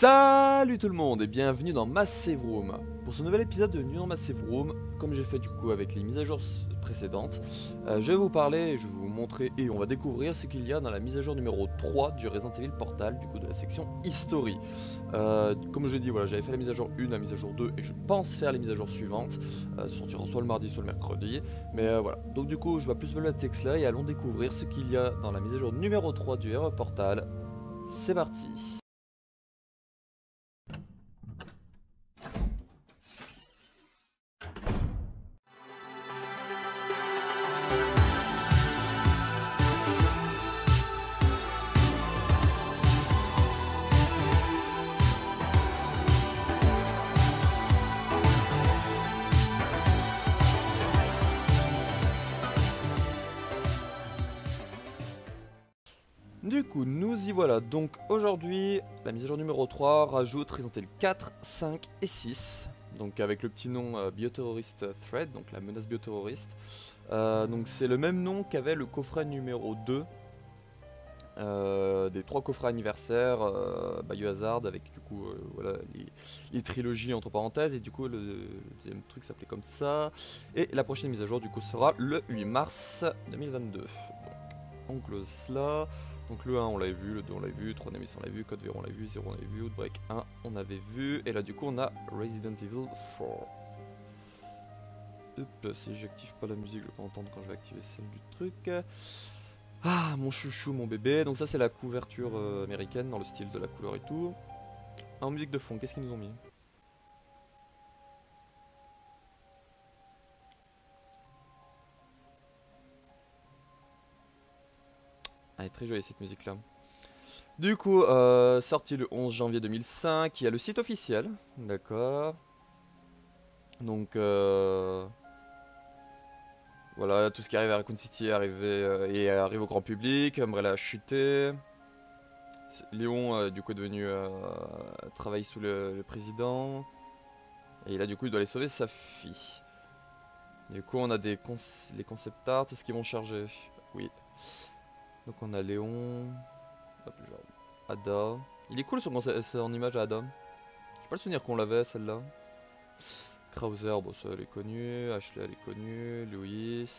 Salut tout le monde et bienvenue dans Massive Room. Pour ce nouvel épisode de Bienvenue dans Massive Room, comme j'ai fait du coup avec les mises à jour précédentes, je vais vous parler et je vais vous montrer et on va découvrir ce qu'il y a dans la mise à jour numéro 3 du Resident Evil Portal, du coup de la section History. Comme je l'ai dit, voilà, j'avais fait la mise à jour 1, la mise à jour 2 et je pense faire les mises à jour suivantes. Sortiront soit le mardi soit le mercredi, mais voilà. Donc du coup je vais plus me mettre texte là et allons découvrir ce qu'il y a dans la mise à jour numéro 3 du RE Portal. C'est parti. Du coup, nous y voilà. Donc aujourd'hui, la mise à jour numéro 3 rajoute Resident Evil 4, 5 et 6. Donc avec le petit nom Bioterrorist Threat, donc la menace bioterroriste. Donc c'est le même nom qu'avait le coffret numéro 2 des 3 coffrets anniversaires Biohazard avec du coup voilà, les trilogies entre parenthèses. Et du coup le deuxième truc s'appelait comme ça. Et la prochaine mise à jour du coup sera le 8 mars 2022. Donc on close cela. Donc le 1 on l'avait vu, le 2 on l'avait vu, le 3 on l'a vu, Code Veron on l'avait vu, 0 on l'avait vu, Outbreak 1 on avait vu, et là du coup on a Resident Evil 4. Hop, si j'active pas la musique je vais pas entendre quand je vais activer celle du truc. Ah mon chouchou, mon bébé, donc ça c'est la couverture américaine dans le style de la couleur et tout. En musique de fond, qu'est-ce qu'ils nous ont mis? Ah, elle est très jolie cette musique là. Du coup, sorti le 11 janvier 2005, il y a le site officiel, d'accord. Donc, voilà, tout ce qui arrive à Raccoon City est arrivé, arrive au grand public. Umbrella a chuté. Léon, du coup, est devenu travaille sous le président. Et là, du coup, il doit aller sauver sa fille. Du coup, on a les concept art. Est-ce qu'ils vont charger? Oui. Donc, on a Léon. Hop, genre, Ada. Il est cool son image à Ada. J'ai pas le souvenir qu'on l'avait, celle-là. Krauser, bon ça elle est connue, Ashley elle est connue, Louis,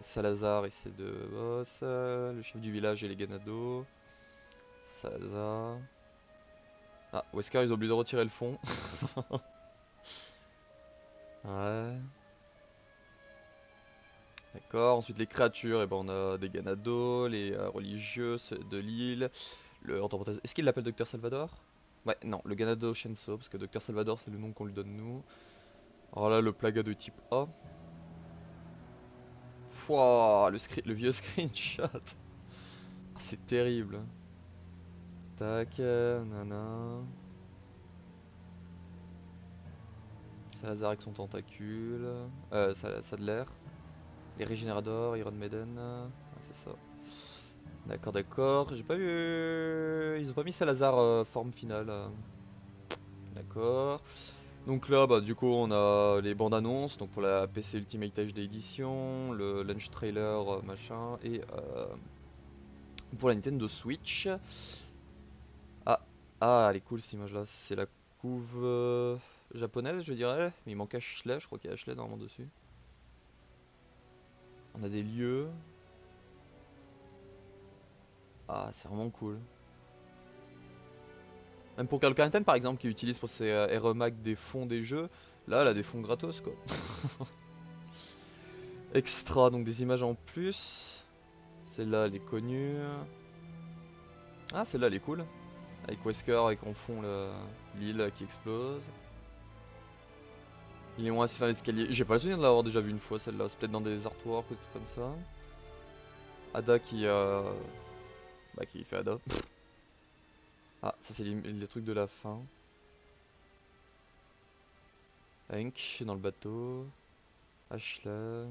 Salazar et ses deux boss, le chef du village et les Ganado, Salazar... Ah, Wesker ils ont oublié de retirer le fond. Ouais... D'accord, ensuite les créatures, et ben on a des Ganado, les religieux de l'île, est-ce qu'il l'appelle Docteur Salvador? Ouais, non, le Ganado Shenso, parce que Docteur Salvador c'est le nom qu'on lui donne nous. Alors là, le plaga de type A. Fouah, le vieux screenshot. Ah, c'est terrible. Tac, nana. Salazar avec son tentacule. Ça de l'air. Les Régénérateurs, Iron Maiden. C'est ça. D'accord, d'accord. J'ai pas vu. Ils ont pas mis Salazar forme finale. D'accord. Donc là, bah, du coup, on a les bandes annonces. Donc pour la PC Ultimate HD Edition, le launch trailer machin, et pour la Nintendo Switch. Ah, elle est cool cette image là. C'est la couve japonaise, je dirais. Mais il manque Ashley, je crois qu'il y a Ashley normalement dessus. On a des lieux. Ah, c'est vraiment cool. Même pour Carl Quarantine par exemple, qui utilise pour ses REMAC des fonds des jeux, là elle a des fonds gratos quoi. Extra, donc des images en plus. Celle-là elle est connue. Ah, celle-là elle est cool. Avec Wesker, avec en fond l'île qui explose. Ils ont assis dans l'escalier. J'ai pas le souvenir de l'avoir déjà vu une fois celle-là. C'est peut-être dans des artworks ou des trucs comme ça. Ada qui fait Ada. Ah, ça c'est les trucs de la fin. Hank dans le bateau. Ashley.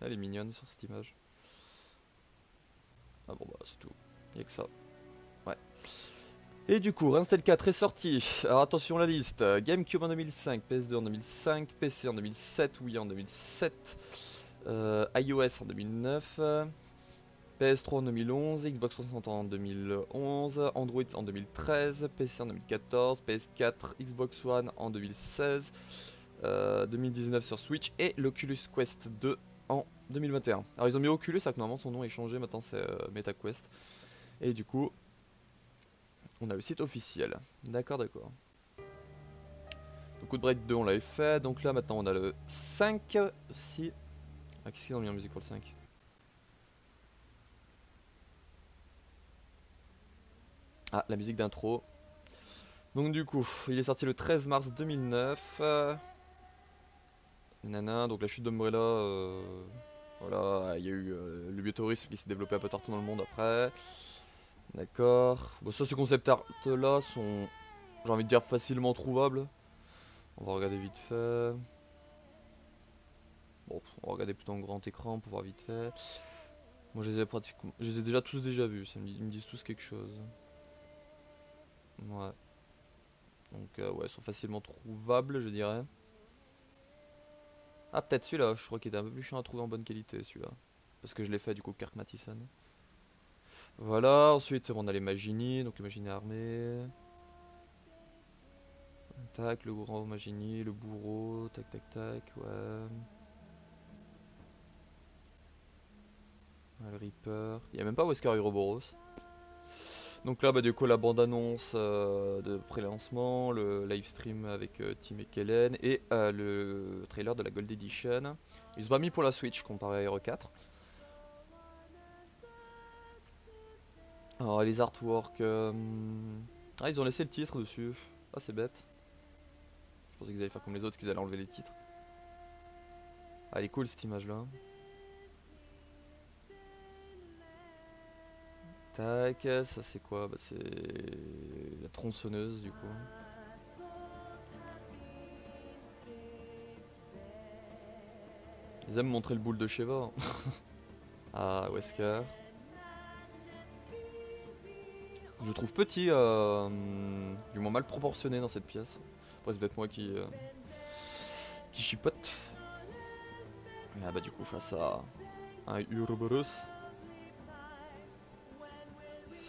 Elle est mignonne sur cette image. Ah bon bah c'est tout. Y'a que ça. Ouais. Et du coup, Resident Evil 4 est sorti. Alors attention la liste. GameCube en 2005, PS2 en 2005, PC en 2007, Wii en 2007, iOS en 2009. PS3 en 2011, Xbox 360 en 2011, Android en 2013, PC en 2014, PS4, Xbox One en 2016, 2019 sur Switch et l'Oculus Quest 2 en 2021. Alors ils ont mis Oculus, ça que normalement son nom est changé, maintenant c'est MetaQuest. Et du coup, on a le site officiel. D'accord, d'accord. Donc Outbreak 2 on l'avait fait, donc là maintenant on a le 5 aussi. Ah, qu'est-ce qu'ils ont mis en musique pour le 5? Ah, la musique d'intro. Donc du coup, il est sorti le 13 mars 2009. Nana, donc la chute d'Umbrella, voilà, il y a eu le biotourisme qui s'est développé un peu partout dans le monde après. D'accord. Bon, ça, ces concept art là sont, j'ai envie de dire, facilement trouvables. On va regarder vite fait. Bon, on va regarder plutôt en grand écran pour voir vite fait. Moi, je les ai pratiquement, je les ai déjà tous vus. Ça ils me disent tous quelque chose. Ouais. Donc, ouais, ils sont facilement trouvables, je dirais. Ah, peut-être celui-là. Je crois qu'il était un peu plus chiant à trouver en bonne qualité, celui-là. Parce que je l'ai fait du coup, Kirk Mattison. Voilà, ensuite on a les Magini, donc les Magini armés. Tac, le grand Magini, le bourreau, tac tac tac, ouais. Ouais, le Reaper. Il n'y a même pas Wesker Ouroboros. Donc là, bah, du coup, la bande-annonce de pré-lancement, le live stream avec Tim et Kellen et le trailer de la Gold Edition. Ils ont pas mis pour la Switch comparé à Hero 4. Alors, les artworks. Ah, ils ont laissé le titre dessus. Ah, c'est bête. Je pensais qu'ils allaient faire comme les autres, qu'ils allaient enlever les titres. Ah, elle est cool cette image là. Tac, ça c'est quoi? Bah, c'est la tronçonneuse du coup. Ils aiment montrer le boule de Sheva. Ah, Wesker. Je trouve petit, du moins mal proportionné dans cette pièce. Après c'est peut-être moi qui chipote. Ah bah du coup face à un Ouroboros.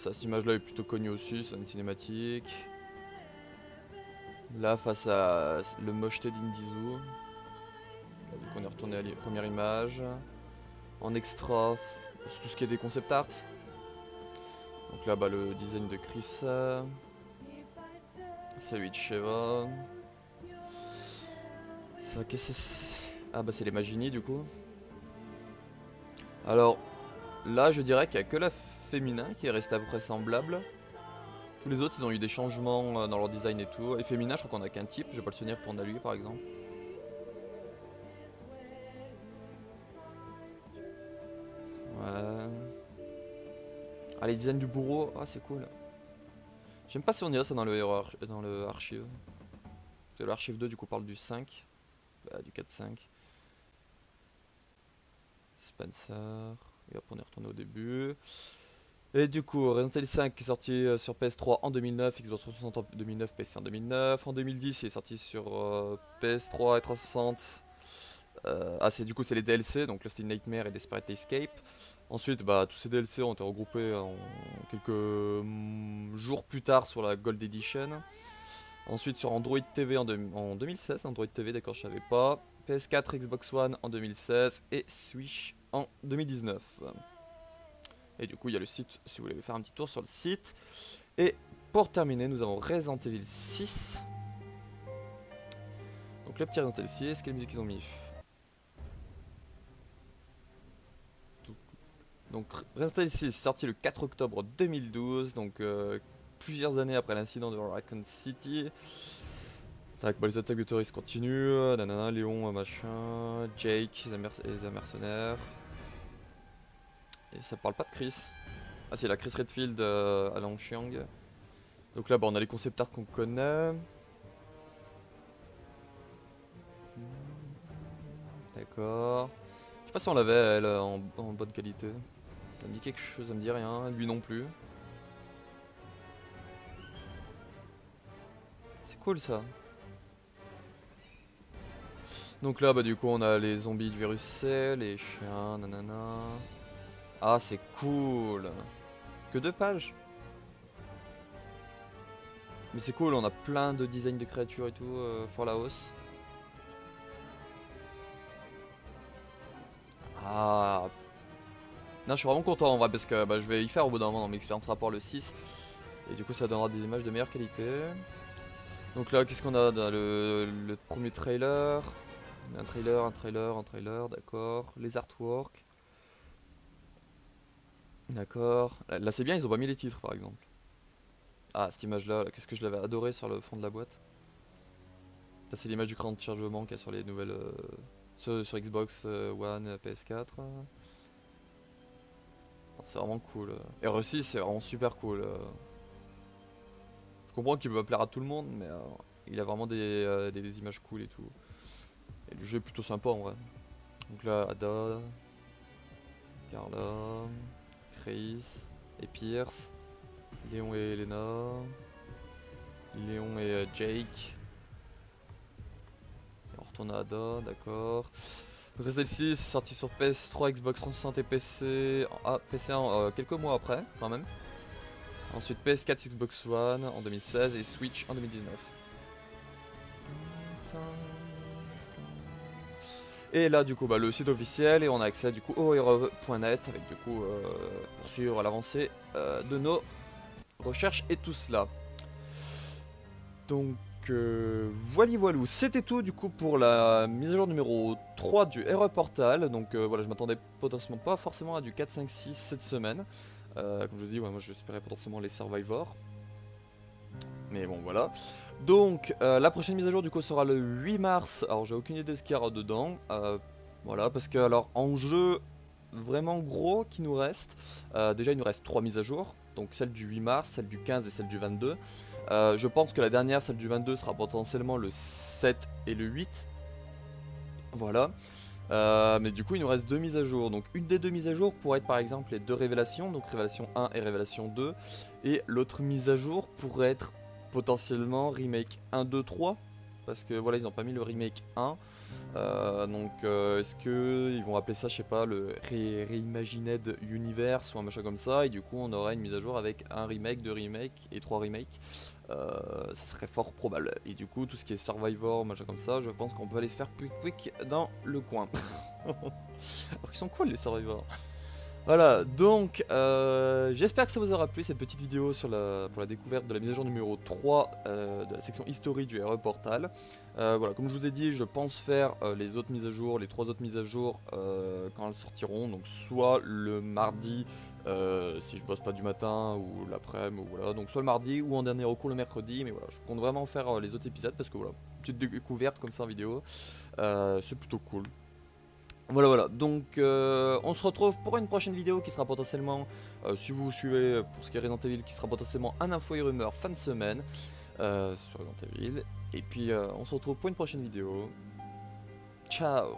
Ça, cette image là est plutôt connue aussi, c'est une cinématique. Là face à le mocheté d'Indizu. Donc on est retourné à la première image. En extra, tout ce qui est des concept art. Donc là bah le design de Chris. Celui de Sheva. Ça, qu'est-ce que c'est? Ah bah c'est les Magini du coup. Alors là je dirais qu'il n'y a que la féminin qui est restée à peu près semblable. Tous les autres ils ont eu des changements dans leur design et tout. Et féminin je crois qu'on a qu'un type, je vais pas le souvenir pour lui par exemple. Ouais. Ah les designs du bourreau, ah c'est cool. J'aime pas si on dirait ça dans le archive. Parce que l'archive 2 du coup parle du 5. Bah du 4-5. Spencer. Et hop on est retourné au début. Et du coup, Resident Evil 5 est sorti sur PS3 en 2009, Xbox 360 en 2009, PC en 2009. En 2010, il est sorti sur PS3 et 360. Ah, c'est du coup c'est les DLC, donc Lost in Nightmare et Desperate Escape. Ensuite, bah, tous ces DLC ont été regroupés en quelques jours plus tard sur la Gold Edition. Ensuite sur Android TV en 2016, Android TV d'accord je savais pas. PS4, Xbox One en 2016 et Switch en 2019. Et du coup il y a le site si vous voulez faire un petit tour sur le site. Et pour terminer nous avons Resident Evil 6. Donc le petit Resident Evil 6, quelle musique ils ont mis? Donc Resident Evil 6 sorti le 4 octobre 2012, donc plusieurs années après l'incident de Raccoon City. Tac, bah, les attaques de terroristes continuent, nanana, Léon, machin, Jake, les mercenaires. Et ça parle pas de Chris. Ah c'est la Chris Redfield à Long Chiang. Donc là bah, on a les concept art qu'on connaît. D'accord. Je sais pas si on l'avait elle en bonne qualité. Ça me dit quelque chose, ça me dit rien, lui non plus. C'est cool ça. Donc là bah du coup on a les zombies du virus C, les chiens, nanana. Ah, c'est cool. Que 2 pages. Mais c'est cool, on a plein de designs de créatures et tout for la hausse. Ah. Non, je suis vraiment content en vrai parce que bah, je vais y faire au bout d'un moment dans mes expériences rapport le 6. Et du coup, ça donnera des images de meilleure qualité. Donc là, qu'est-ce qu'on a dans le premier trailer? Un trailer, d'accord. Les artworks. D'accord. Là, c'est bien, ils ont pas mis les titres par exemple. Ah, cette image-là, qu'est-ce que je l'avais adoré sur le fond de la boîte. Ça, c'est l'image du cran de chargement qu'il y a sur les nouvelles. Sur Xbox One, PS4. C'est vraiment cool. Et RE6, c'est vraiment super cool. Je comprends qu'il peut pas plaire à tout le monde, mais il a vraiment des images cool et tout. Et le jeu est plutôt sympa en vrai. Donc là, Ada, Carla, Chris et Pierce, Léon et Elena, Léon et Jake. Et on retourne à Ada, d'accord. Resident 6 c'est sorti sur PS3, Xbox 360 et PC. Ah, PC quelques mois après, quand même. Ensuite PS4, Xbox One en 2016 et Switch en 2019. Et là du coup bah, le site officiel et on a accès du coup au hero.net avec du coup pour suivre l'avancée de nos recherches et tout cela. Donc voilou, c'était tout du coup pour la mise à jour numéro 3 du Hero Portal. Donc voilà, je m'attendais potentiellement pas forcément à du 4, 5, 6 cette semaine. Comme je vous dis, ouais, moi j'espérais potentiellement les Survivors. Mais bon voilà. Donc la prochaine mise à jour du coup sera le 8 mars. Alors j'ai aucune idée de ce qu'il y aura dedans. Voilà, parce que alors en jeu vraiment gros qui nous reste. Déjà il nous reste 3 mises à jour. Donc celle du 8 mars, celle du 15 et celle du 22. Je pense que la dernière, celle du 22, sera potentiellement le 7 et le 8. Voilà. Mais du coup il nous reste 2 mises à jour. Donc une des 2 mises à jour pourrait être par exemple les 2 révélations. Donc révélation 1 et révélation 2. Et l'autre mise à jour pourrait être potentiellement remake 1, 2, 3. Parce que voilà, ils n'ont pas mis le remake 1. Donc est-ce que ils vont appeler ça, je sais pas, le Reimagined Universe ou un machin comme ça. Et du coup on aurait une mise à jour avec un remake, 2 remakes et 3 remakes. Ça serait fort probable. Et du coup tout ce qui est Survivor, machin comme ça, je pense qu'on peut aller se faire quick dans le coin. Alors qu'ils sont cool les Survivors. Voilà, donc j'espère que ça vous aura plu cette petite vidéo sur pour la découverte de la mise à jour numéro 3 de la section History du Hero Portal. Voilà, comme je vous ai dit, je pense faire les autres mises à jour, les 3 autres mises à jour quand elles sortiront. Donc soit le mardi, si je bosse pas du matin, ou l'après-midi, ou voilà. Donc soit le mardi, ou en dernier recours le mercredi. Mais voilà, je compte vraiment faire les autres épisodes parce que voilà, petite découverte comme ça en vidéo, c'est plutôt cool. Voilà, donc on se retrouve pour une prochaine vidéo qui sera potentiellement, si vous suivez pour ce qui est Resident Evil, qui sera potentiellement un info et rumeur fin de semaine sur Resident Evil. Et puis on se retrouve pour une prochaine vidéo. Ciao.